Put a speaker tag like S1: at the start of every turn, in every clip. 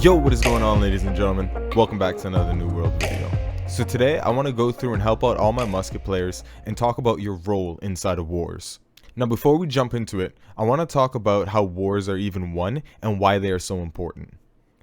S1: Yo, what is going on, ladies and gentlemen? Welcome back to another New World video. So today I want to go through and help out all my Musket players and talk about your role inside of wars. Now before we jump into it, I want to talk about how wars are even won and why they are so important.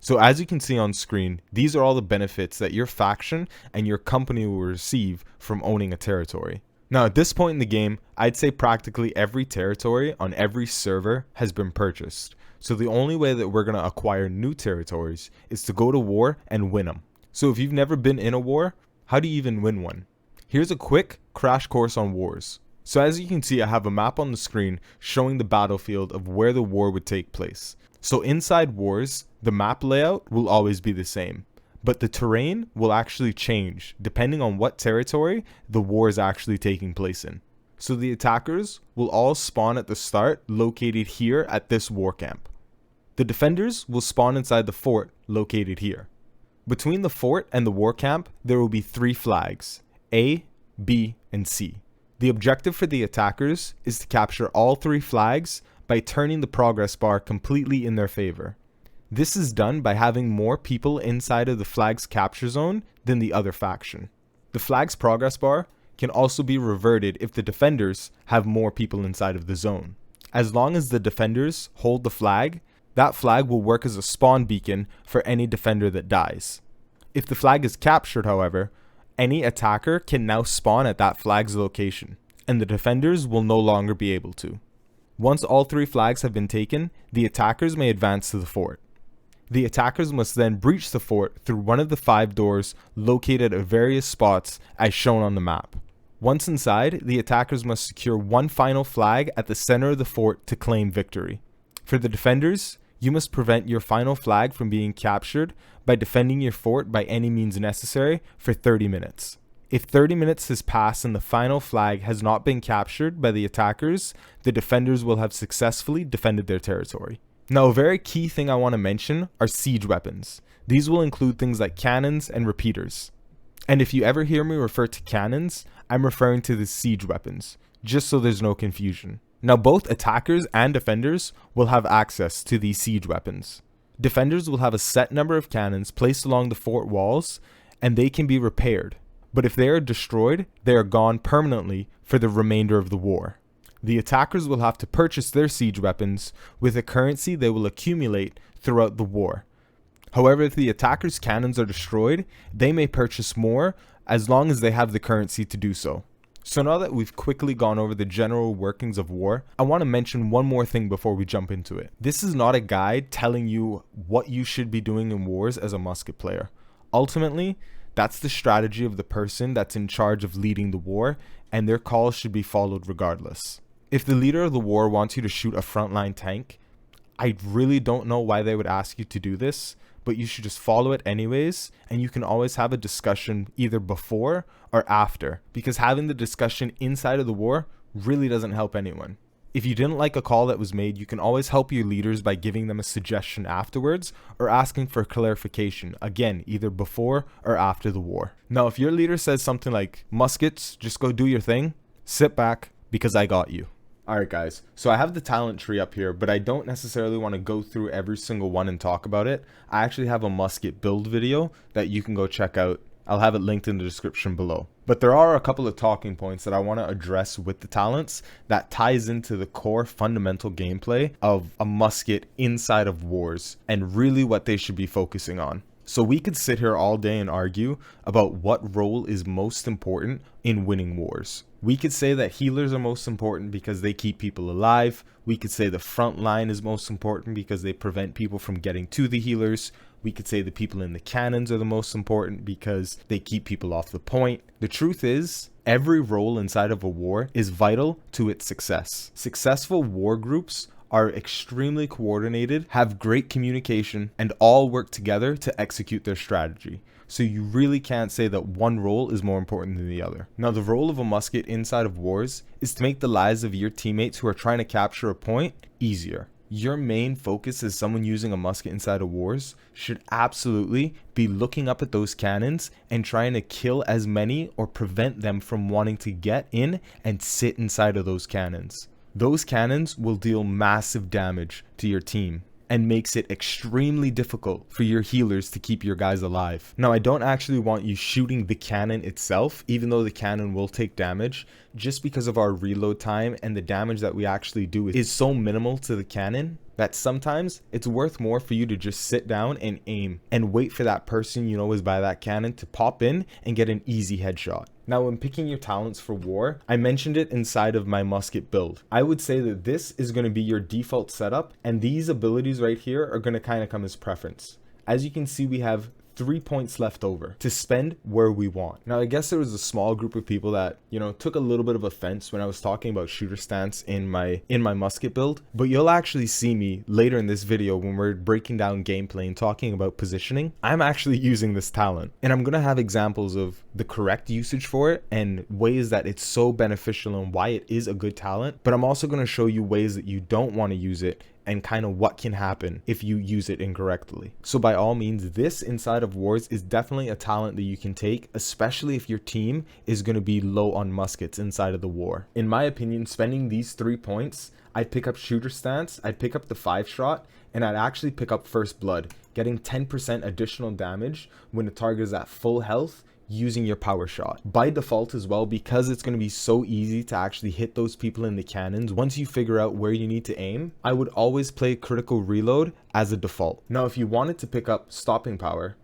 S1: So as you can see on screen, these are all the benefits that your faction and your company will receive from owning a territory. Now at this point in the game, I'd say practically every territory on every server has been purchased. So the only way that we're going to acquire new territories is to go to war and win them. So if you've never been in a war, how do you even win one? Here's a quick crash course on wars. So as you can see, I have a map on the screen showing the battlefield of where the war would take place. So inside wars, the map layout will always be the same, but the terrain will actually change depending on what territory the war is actually taking place in. So the attackers will all spawn at the start located here at this war camp. The defenders will spawn inside the fort located here. Between the fort and the war camp, there will be 3 flags, A, B, and C. The objective for the attackers is to capture all 3 flags by turning the progress bar completely in their favor. This is done by having more people inside of the flag's capture zone than the other faction. The flag's progress bar can also be reverted if the defenders have more people inside of the zone. As long as the defenders hold the flag, that flag will work as a spawn beacon for any defender that dies. If the flag is captured, however, any attacker can now spawn at that flag's location, and the defenders will no longer be able to. Once all 3 flags have been taken, the attackers may advance to the fort. The attackers must then breach the fort through one of the 5 doors located at various spots as shown on the map. Once inside, the attackers must secure one final flag at the center of the fort to claim victory. For the defenders, you must prevent your final flag from being captured by defending your fort by any means necessary for 30 minutes. If 30 minutes has passed and the final flag has not been captured by the attackers, the defenders will have successfully defended their territory. Now, a very key thing I want to mention are siege weapons. These will include things like cannons and repeaters. And if you ever hear me refer to cannons, I'm referring to the siege weapons, just so there's no confusion. Now both attackers and defenders will have access to these siege weapons. Defenders will have a set number of cannons placed along the fort walls, and they can be repaired. But if they are destroyed, they are gone permanently for the remainder of the war. The attackers will have to purchase their siege weapons with a currency they will accumulate throughout the war. However, if the attackers' cannons are destroyed, they may purchase more as long as they have the currency to do so. So now that we've quickly gone over the general workings of war, I want to mention one more thing before we jump into it. This is not a guide telling you what you should be doing in wars as a Musket player. Ultimately, that's the strategy of the person that's in charge of leading the war, and their calls should be followed regardless. If the leader of the war wants you to shoot a frontline tank, I really don't know why they would ask you to do this, but you should just follow it anyways, and you can always have a discussion either before or after, because having the discussion inside of the war really doesn't help anyone. If you didn't like a call that was made, you can always help your leaders by giving them a suggestion afterwards or asking for clarification, again, either before or after the war. Now, if your leader says something like, "Muskets, just go do your thing," sit back because I got you. Alright guys, so I have the talent tree up here, but I don't necessarily want to go through every single one and talk about it. I actually have a Musket build video that you can go check out. I'll have it linked in the description below. But there are a couple of talking points that I want to address with the talents that ties into the core fundamental gameplay of a Musket inside of wars and really what they should be focusing on. So we could sit here all day and argue about what role is most important in winning wars. We could say that healers are most important because they keep people alive. We could say the front line is most important because they prevent people from getting to the healers. We could say the people in the cannons are the most important because they keep people off the point. The truth is, every role inside of a war is vital to its success. Successful war groups are extremely coordinated, have great communication, and all work together to execute their strategy. So you really can't say that one role is more important than the other. Now, the role of a Musket inside of wars is to make the lives of your teammates who are trying to capture a point easier. Your main focus as someone using a Musket inside of wars should absolutely be looking up at those cannons and trying to kill as many or prevent them from wanting to get in and sit inside of those cannons. Those cannons will deal massive damage to your team. and makes it extremely difficult for your healers to keep your guys alive. Now, I don't actually want you shooting the cannon itself, even though the cannon will take damage, just because of our reload time and the damage that we actually do is so minimal to the cannon that sometimes it's worth more for you to just sit down and aim and wait for that person you know is by that cannon to pop in and get an easy headshot. Now, when picking your talents for war, I mentioned it inside of my musket build. I would say that this is going to be your default setup, and these abilities right here are going to kind of come as preference. As you can see, we have 3 points left over to spend where we want. Now, I guess there was a small group of people that, took a little bit of offense when I was talking about shooter stance in my musket build, but you'll actually see me later in this video when we're breaking down gameplay and talking about positioning. I'm actually using this talent, and I'm gonna have examples of the correct usage for it and ways that it's so beneficial and why it is a good talent, but I'm also going to show you ways that you don't want to use it and kind of what can happen if you use it incorrectly. So by all means, this inside of wars is definitely a talent that you can take, especially if your team is going to be low on muskets inside of the war. In my opinion, spending these 3 points, I'd pick up shooter stance, I'd pick up the 5-shot, and I'd actually pick up first blood, getting 10% additional damage when the target is at full health using your power shot. By default as well, because it's going to be so easy to actually hit those people in the cannons, once you figure out where you need to aim, I would always play critical reload as a default. Now, if you wanted to pick up stopping power,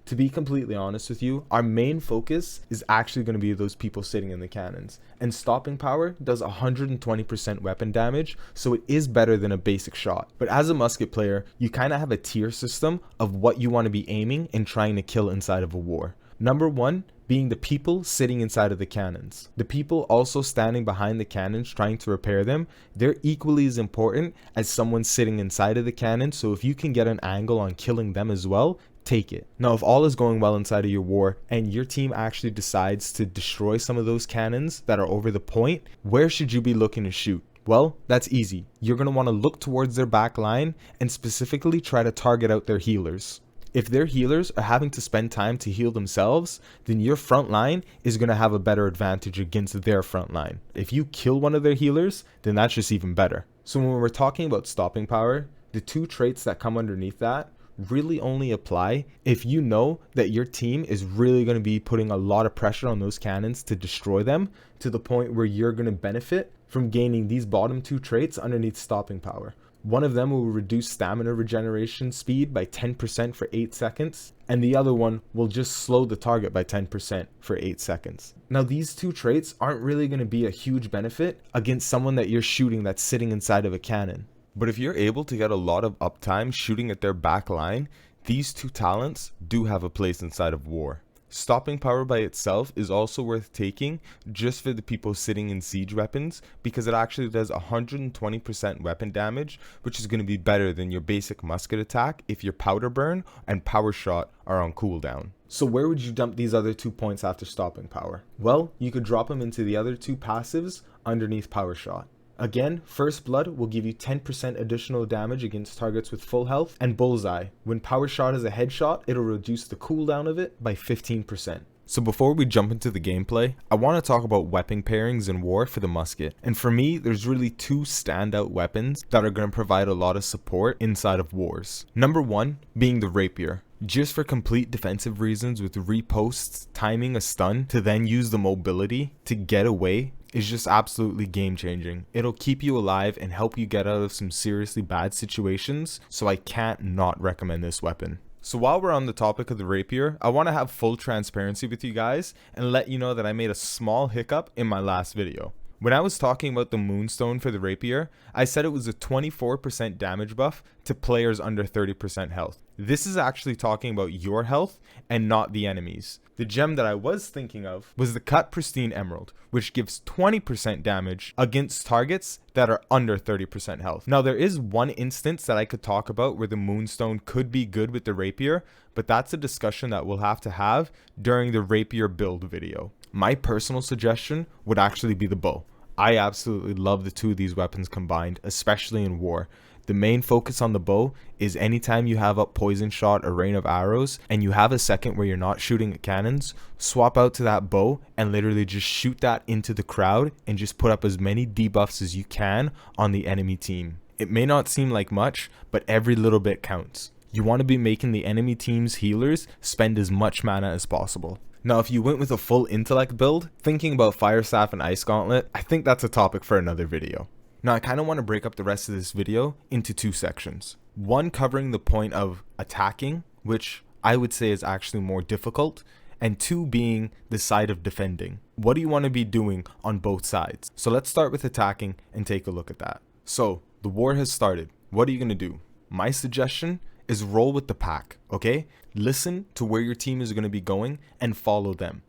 S1: to be completely honest with you, our main focus is actually going to be those people sitting in the cannons. And stopping power does 120% weapon damage, so it is better than a basic shot. But as a musket player, you kind of have a tier system of what you want to be aiming and trying to kill inside of a war. Number 1 being the people sitting inside of the cannons. The people also standing behind the cannons trying to repair them, they're equally as important as someone sitting inside of the cannon, so if you can get an angle on killing them as well, take it. Now, if all is going well inside of your war and your team actually decides to destroy some of those cannons that are over the point, where should you be looking to shoot? Well, that's easy. You're going to want to look towards their back line and specifically try to target out their healers. If their healers are having to spend time to heal themselves, then your front line is going to have a better advantage against their front line. If you kill one of their healers, then that's just even better. So when we're talking about stopping power, the 2 traits that come underneath that really only apply if you know that your team is really going to be putting a lot of pressure on those cannons to destroy them to the point where you're going to benefit from gaining these bottom 2 traits underneath stopping power. One of them will reduce stamina regeneration speed by 10% for 8 seconds, and the other one will just slow the target by 10% for 8 seconds. Now, these 2 traits aren't really going to be a huge benefit against someone that you're shooting that's sitting inside of a cannon. But if you're able to get a lot of uptime shooting at their back line, these 2 talents do have a place inside of war. Stopping power by itself is also worth taking just for the people sitting in siege weapons, because it actually does 120% weapon damage, which is going to be better than your basic musket attack if your powder burn and power shot are on cooldown. So where would you dump these other 2 points after stopping power? Well, you could drop them into the other 2 passives underneath power shot. Again, First Blood will give you 10% additional damage against targets with full health, and Bullseye. When Power Shot is a headshot, it'll reduce the cooldown of it by 15%. So before we jump into the gameplay, I want to talk about weapon pairings in war for the musket. And for me, there's really 2 standout weapons that are going to provide a lot of support inside of wars. Number 1 being the rapier. Just for complete defensive reasons, with reposts, timing a stun to then use the mobility to get away is just absolutely game changing. It'll keep you alive and help you get out of some seriously bad situations, so I can't not recommend this weapon. So while we're on the topic of the rapier, I want to have full transparency with you guys and let you know that I made a small hiccup in my last video. When I was talking about the moonstone for the rapier, I said it was a 24% damage buff to players under 30% health. This is actually talking about your health and not the enemies. The gem that I was thinking of was the Cut Pristine Emerald, which gives 20% damage against targets that are under 30% health. Now, there is one instance that I could talk about where the moonstone could be good with the rapier, but that's a discussion that we'll have to have during the rapier build video. My personal suggestion would actually be the bow. I absolutely love the 2 of these weapons combined, especially in war. The main focus on the bow is anytime you have up poison shot or rain of arrows and you have a second where you're not shooting at cannons, swap out to that bow and literally just shoot that into the crowd and just put up as many debuffs as you can on the enemy team. It may not seem like much, but every little bit counts. You want to be making the enemy team's healers spend as much mana as possible. Now, if you went with a full intellect build, thinking about Fire Staff and Ice Gauntlet, I think that's a topic for another video. Now, I kind of want to break up the rest of this video into two sections. One covering the point of attacking, which I would say is actually more difficult, and two being the side of defending. What do you want to be doing on both sides? So let's start with attacking and take a look at that. So the war has started. What are you going to do? My suggestion is roll with the pack, okay? Listen to where your team is going to be going and follow them.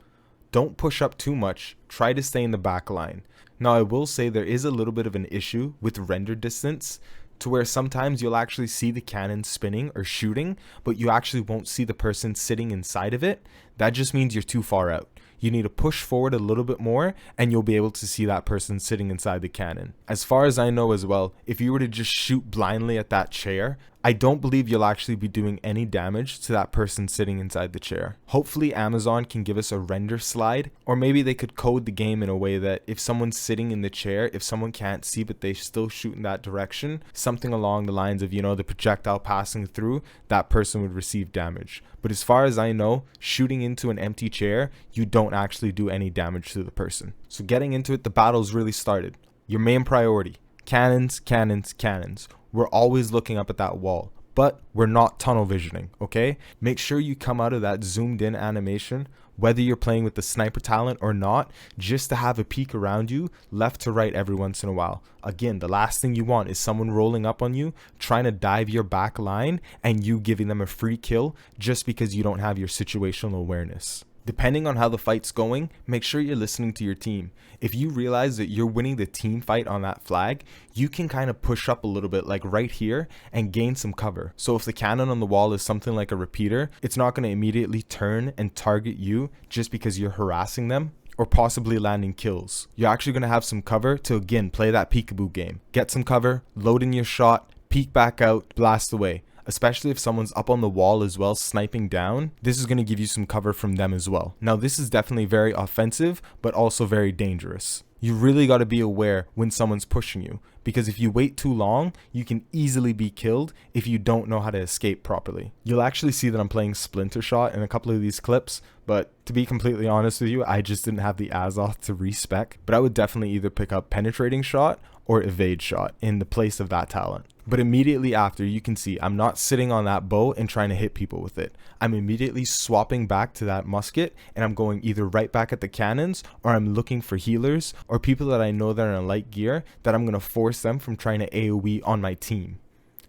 S1: Don't push up too much. Try to stay in the back line. Now, I will say there is a little bit of an issue with render distance, to where sometimes you'll actually see the cannon spinning or shooting, but you actually won't see the person sitting inside of it. That just means you're too far out. You need to push forward a little bit more and you'll be able to see that person sitting inside the cannon. As far as I know as well, if you were to just shoot blindly at that chair, I don't believe you'll actually be doing any damage to that person sitting inside the chair. Hopefully Amazon can give us a render slide, or maybe they could code the game in a way that if someone's sitting in the chair, if someone can't see but they still shoot in that direction, something along the lines of, the projectile passing through, that person would receive damage. But as far as I know, shooting into an empty chair, you don't actually do any damage to the person. So getting into it, the battle's really started. Your main priority, cannons, cannons, cannons. We're always looking up at that wall, but we're not tunnel visioning, okay? Make sure you come out of that zoomed in animation, whether you're playing with the sniper talent or not, just to have a peek around you, left to right every once in a while. Again, the last thing you want is someone rolling up on you, trying to dive your back line, and you giving them a free kill just because you don't have your situational awareness. Depending on how the fight's going, make sure you're listening to your team. If you realize that you're winning the team fight on that flag, you can kind of push up a little bit, like right here, and gain some cover. So if the cannon on the wall is something like a repeater, it's not going to immediately turn and target you just because you're harassing them or possibly landing kills. You're actually going to have some cover to, again, play that peekaboo game. Get some cover, load in your shot, peek back out, blast away. Especially if someone's up on the wall as well, sniping down, this is going to give you some cover from them as well. Now, this is definitely very offensive, but also very dangerous. You really got to be aware when someone's pushing you, because if you wait too long, you can easily be killed if you don't know how to escape properly. You'll actually see that I'm playing Splinter Shot in a couple of these clips, but to be completely honest with you, I just didn't have the Azoth to respec, but I would definitely either pick up Penetrating Shot or Evade Shot in the place of that talent. But immediately after, you can see I'm not sitting on that bow and trying to hit people with it. I'm immediately swapping back to that musket, and I'm going either right back at the cannons, or I'm looking for healers or people that I know that are in light gear that I'm going to force them from trying to AoE on my team.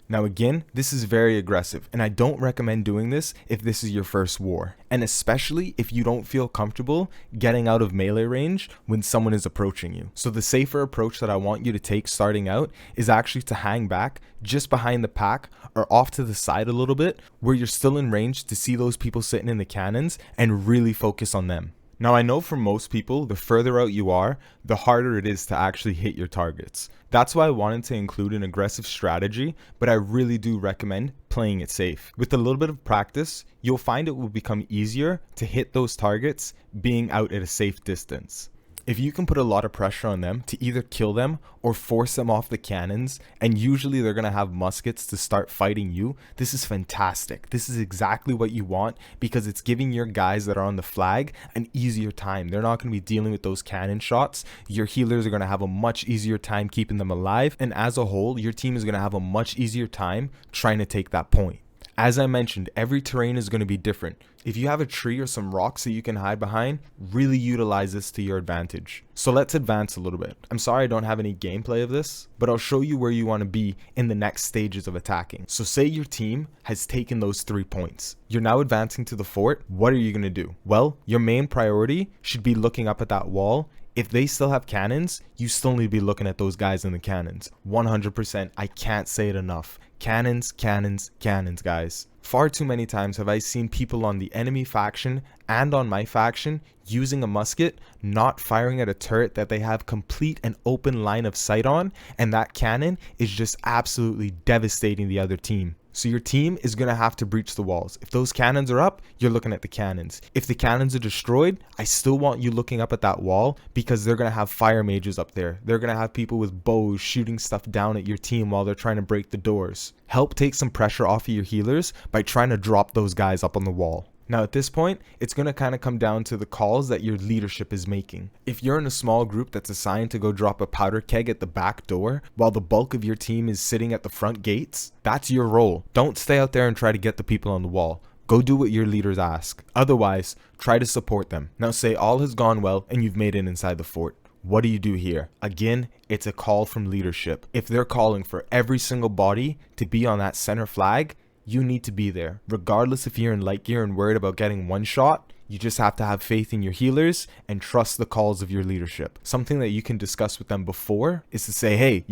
S1: Now again, this is very aggressive, and I don't recommend doing this if this is your first war, and especially if you don't feel comfortable getting out of melee range when someone is approaching you. So the safer approach that I want you to take starting out is actually to hang back just behind the pack or off to the side a little bit, where you're still in range to see those people sitting in the cannons and really focus on them. Now, I know for most people, the further out you are, the harder it is to actually hit your targets. That's why I wanted to include an aggressive strategy, but I really do recommend playing it safe. With a little bit of practice, you'll find it will become easier to hit those targets being out at a safe distance. If you can put a lot of pressure on them to either kill them or force them off the cannons, and usually they're going to have muskets to start fighting you, this is fantastic. This is exactly what you want, because it's giving your guys that are on the flag an easier time. They're not going to be dealing with those cannon shots. Your healers are going to have a much easier time keeping them alive, and as a whole, your team is going to have a much easier time trying to take that point. As I mentioned, every terrain is going to be different. If you have a tree or some rocks that you can hide behind, really utilize this to your advantage. So let's advance a little bit. I'm sorry I don't have any gameplay of this, but I'll show you where you want to be in the next stages of attacking. So say your team has taken those 3 points. You're now advancing to the fort. What are you going to do? Well, your main priority should be looking up at that wall. If they still have cannons, you still need to be looking at those guys in the cannons. 100%, I can't say it enough. Cannons, cannons, cannons, guys. Far too many times have I seen people on the enemy faction and on my faction using a musket, not firing at a turret that they have complete and open line of sight on, and that cannon is just absolutely devastating the other team. So your team is going to have to breach the walls. If those cannons are up, you're looking at the cannons. If the cannons are destroyed, I still want you looking up at that wall, because they're going to have fire mages up there. They're going to have people with bows shooting stuff down at your team while they're trying to break the doors. Help take some pressure off of your healers by trying to drop those guys up on the wall. Now at this point, it's going to kind of come down to the calls that your leadership is making. If you're in a small group that's assigned to go drop a powder keg at the back door while the bulk of your team is sitting at the front gates, that's your role. Don't stay out there and try to get the people on the wall. Go do what your leaders ask. Otherwise, try to support them. Now say all has gone well and you've made it inside the fort. What do you do here? Again, it's a call from leadership. If they're calling for every single body to be on that center flag, you need to be there. Regardless if you're in light gear and worried about getting one shot, you just have to have faith in your healers and trust the calls of your leadership. Something that you can discuss with them before is to say, hey,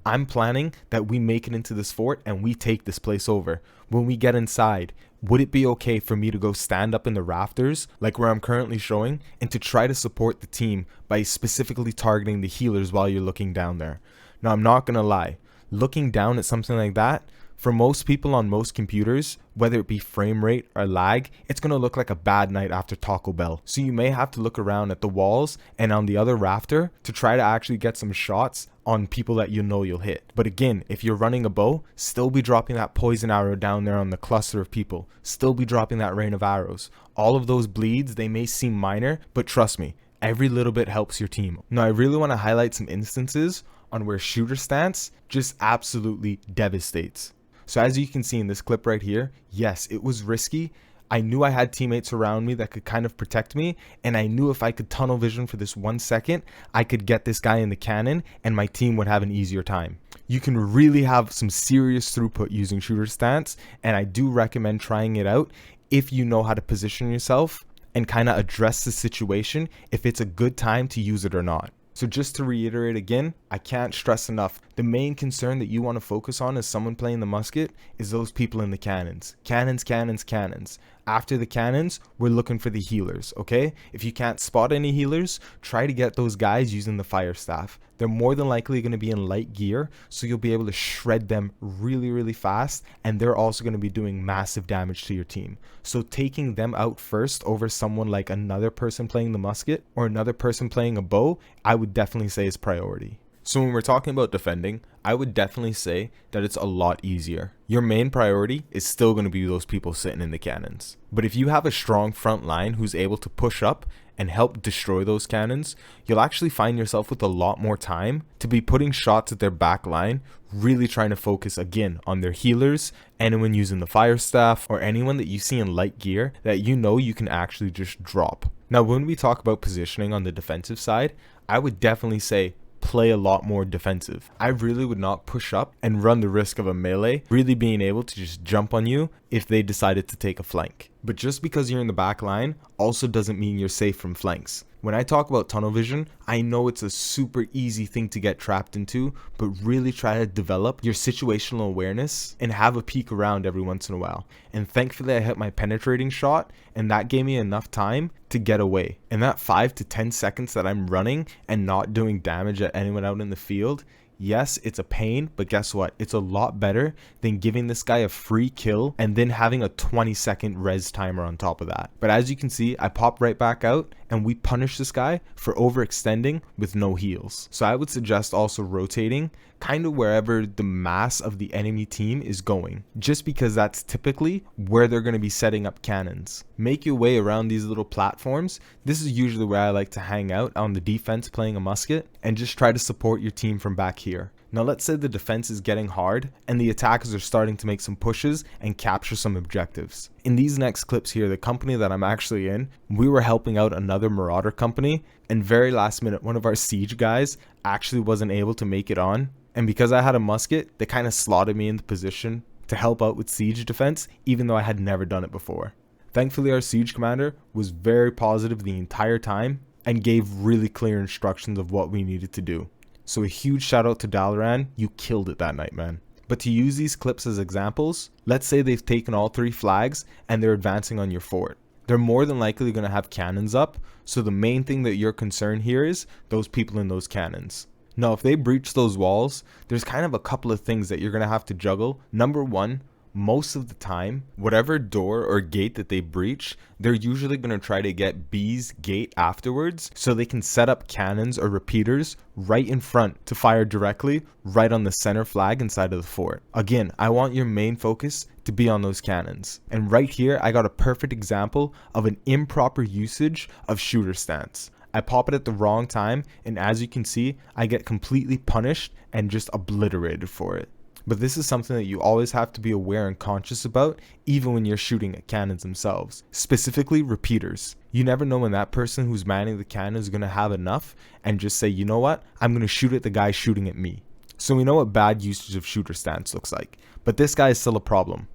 S1: I'm planning that we make it into this fort and we take this place over. When we get inside, would it be okay for me to go stand up in the rafters, like where I'm currently showing, and to try to support the team by specifically targeting the healers while you're looking down there? Now, I'm not gonna lie, looking down at something like that, for most people on most computers, whether it be frame rate or lag, it's going to look like a bad night after Taco Bell. So you may have to look around at the walls and on the other rafter to try to actually get some shots on people that you'll hit. But again, if you're running a bow, still be dropping that poison arrow down there on the cluster of people. Still be dropping that rain of arrows. All of those bleeds, they may seem minor, but trust me, every little bit helps your team. Now, I really want to highlight some instances on where shooter stance just absolutely devastates. So as you can see in this clip right here, yes, it was risky. I knew I had teammates around me that could kind of protect me, and I knew if I could tunnel vision for this 1 second, I could get this guy in the cannon and my team would have an easier time. You can really have some serious throughput using shooter stance, and I do recommend trying it out if you know how to position yourself and kind of address the situation, if it's a good time to use it or not. So just to reiterate again, I can't stress enough, the main concern that you want to focus on as someone playing the musket is those people in the cannons. Cannons, cannons, cannons. After the cannons, we're looking for the healers, okay? If you can't spot any healers, try to get those guys using the fire staff. They're more than likely going to be in light gear, so you'll be able to shred them really, really fast, and they're also going to be doing massive damage to your team. So taking them out first over someone like another person playing the musket or another person playing a bow, I would definitely say is priority. So when we're talking about defending, I would definitely say that it's a lot easier. Your main priority is still going to be those people sitting in the cannons. But if you have a strong front line who's able to push up and help destroy those cannons, you'll actually find yourself with a lot more time to be putting shots at their back line, really trying to focus again on their healers, anyone using the fire staff, or anyone that you see in light gear that you can actually just drop. Now, when we talk about positioning on the defensive side, I would definitely say play a lot more defensive. I really would not push up and run the risk of a melee really being able to just jump on you if they decided to take a flank. But just because you're in the back line also doesn't mean you're safe from flanks. When I talk about tunnel vision, I know it's a super easy thing to get trapped into, but really try to develop your situational awareness and have a peek around every once in a while. And thankfully I hit my penetrating shot, and that gave me enough time to get away. And that 5 to 10 seconds that I'm running and not doing damage at anyone out in the field, yes, it's a pain, but guess what? It's a lot better than giving this guy a free kill and then having a 20-second res timer on top of that. But as you can see, I pop right back out and we punish this guy for overextending with no heals. So I would suggest also rotating kind of wherever the mass of the enemy team is going, just because that's typically where they're going to be setting up cannons. Make your way around these little platforms. This is usually where I like to hang out on the defense playing a musket and just try to support your team from back here. Now let's say the defense is getting hard and the attackers are starting to make some pushes and capture some objectives. In these next clips here, the company that I'm actually in, we were helping out another Marauder company, and very last minute one of our siege guys actually wasn't able to make it on, and because I had a musket, they kind of slotted me in the position to help out with siege defense, even though I had never done it before. Thankfully our siege commander was very positive the entire time and gave really clear instructions of what we needed to do. So a huge shout out to Dalaran, you killed it that night, man. But to use these clips as examples, let's say they've taken all 3 flags and they're advancing on your fort. They're more than likely going to have cannons up, so the main thing that you're concerned here is those people in those cannons. Now if they breach those walls, there's kind of a couple of things that you're going to have to juggle. Number one, most of the time, whatever door or gate that they breach, they're usually going to try to get B's gate afterwards so they can set up cannons or repeaters right in front to fire directly right on the center flag inside of the fort. Again, I want your main focus to be on those cannons. And right here, I got a perfect example of an improper usage of shooter stance. I pop it at the wrong time, and as you can see, I get completely punished and just obliterated for it. But this is something that you always have to be aware and conscious about, even when you're shooting at cannons themselves. Specifically, repeaters. You never know when that person who's manning the cannon is going to have enough and just say, you know what, I'm going to shoot at the guy shooting at me. So we know what bad usage of shooter stance looks like. But this guy is still a problem.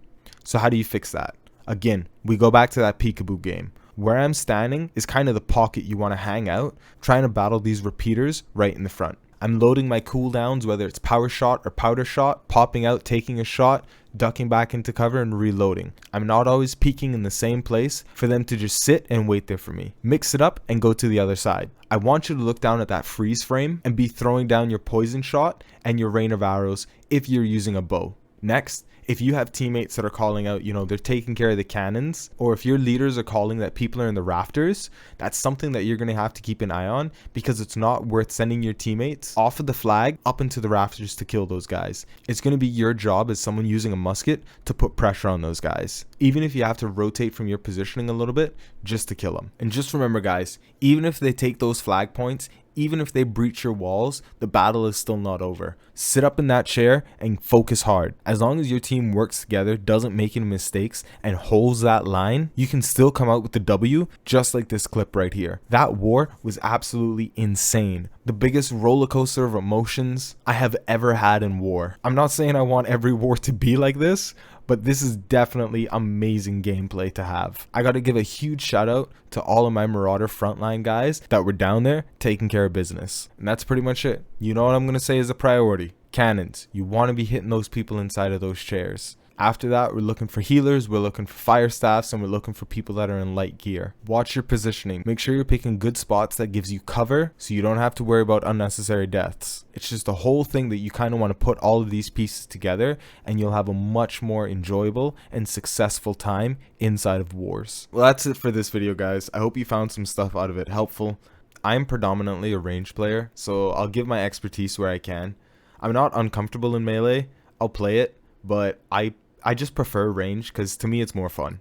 S1: So how do you fix that? Again, we go back to that peekaboo game. Where I'm standing is kind of the pocket you want to hang out, trying to battle these repeaters right in the front. I'm loading my cooldowns, whether it's power shot or powder shot, popping out, taking a shot, ducking back into cover and reloading. I'm not always peeking in the same place for them to just sit and wait there for me. Mix it up and go to the other side. I want you to look down at that freeze frame and be throwing down your poison shot and your rain of arrows if you're using a bow. Next, if you have teammates that are calling out, they're taking care of the cannons, or if your leaders are calling that people are in the rafters, that's something that you're going to have to keep an eye on, because it's not worth sending your teammates off of the flag up into the rafters to kill those guys. It's going to be your job as someone using a musket to put pressure on those guys, even if you have to rotate from your positioning a little bit just to kill them. And just remember, guys, even if they take those flag points, even if they breach your walls, the battle is still not over. Sit up in that chair and focus hard. As long as your team works together, doesn't make any mistakes, and holds that line, you can still come out with the W, just like this clip right here. That war was absolutely insane. The biggest roller coaster of emotions I have ever had in war. I'm not saying I want every war to be like this, but this is definitely amazing gameplay to have. I got to give a huge shout out to all of my Marauder frontline guys that were down there taking care of business. And that's pretty much it. You know what I'm going to say is a priority. Cannons. You want to be hitting those people inside of those chairs. After that, we're looking for healers, we're looking for fire staffs, and we're looking for people that are in light gear. Watch your positioning. Make sure you're picking good spots that gives you cover so you don't have to worry about unnecessary deaths. It's just a whole thing that you kind of want to put all of these pieces together, and you'll have a much more enjoyable and successful time inside of wars. Well, that's it for this video, guys. I hope you found some stuff out of it helpful. I'm predominantly a range player, so I'll give my expertise where I can. I'm not uncomfortable in melee. I'll play it, but I just prefer range because to me it's more fun.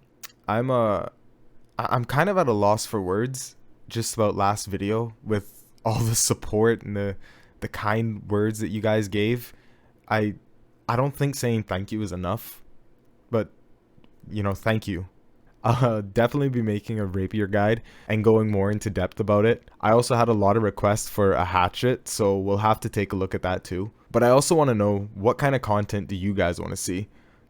S1: I'm kind of at a loss for words just about last video with all the support and the kind words that you guys gave. I don't think saying thank you is enough, but thank you. I'll definitely be making a rapier guide and going more into depth about it. I also had a lot of requests for a hatchet, so we'll have to take a look at that too. But I also want to know, what kind of content do you guys want to see?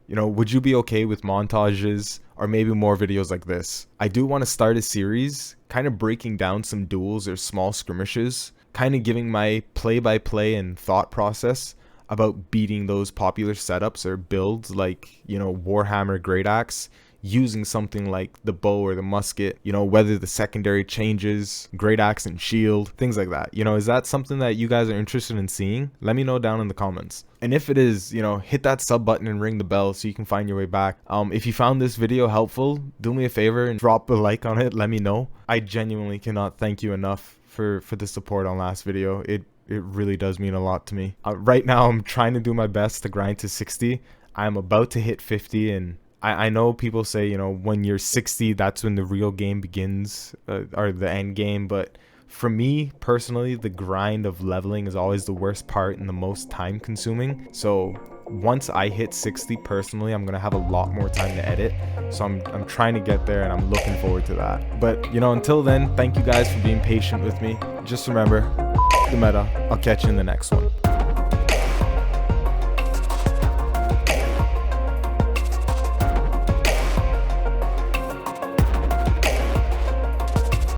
S1: Would you be okay with montages or maybe more videos like this? I do want to start a series kind of breaking down some duels or small skirmishes, kind of giving my play-by-play and thought process about beating those popular setups or builds like, Warhammer Great Axe, using something like the bow or the musket, whether the secondary changes, great axe and shield, things like that. Is that something that you guys are interested in seeing? Let me know down in the comments. And if it is, hit that sub button and ring the bell so you can find your way back. If you found this video helpful, do me a favor and drop a like on it. Let me know. I genuinely cannot thank you enough for the support on last video. It really does mean a lot to me. Right now, I'm trying to do my best to grind to 60. I'm about to hit 50, and I know people say, when you're 60, that's when the real game begins, or the end game. But for me, personally, the grind of leveling is always the worst part and the most time consuming. So once I hit 60, personally, I'm going to have a lot more time to edit. So I'm trying to get there, and I'm looking forward to that. But, until then, thank you guys for being patient with me. Just remember, the meta. I'll catch you in the next one.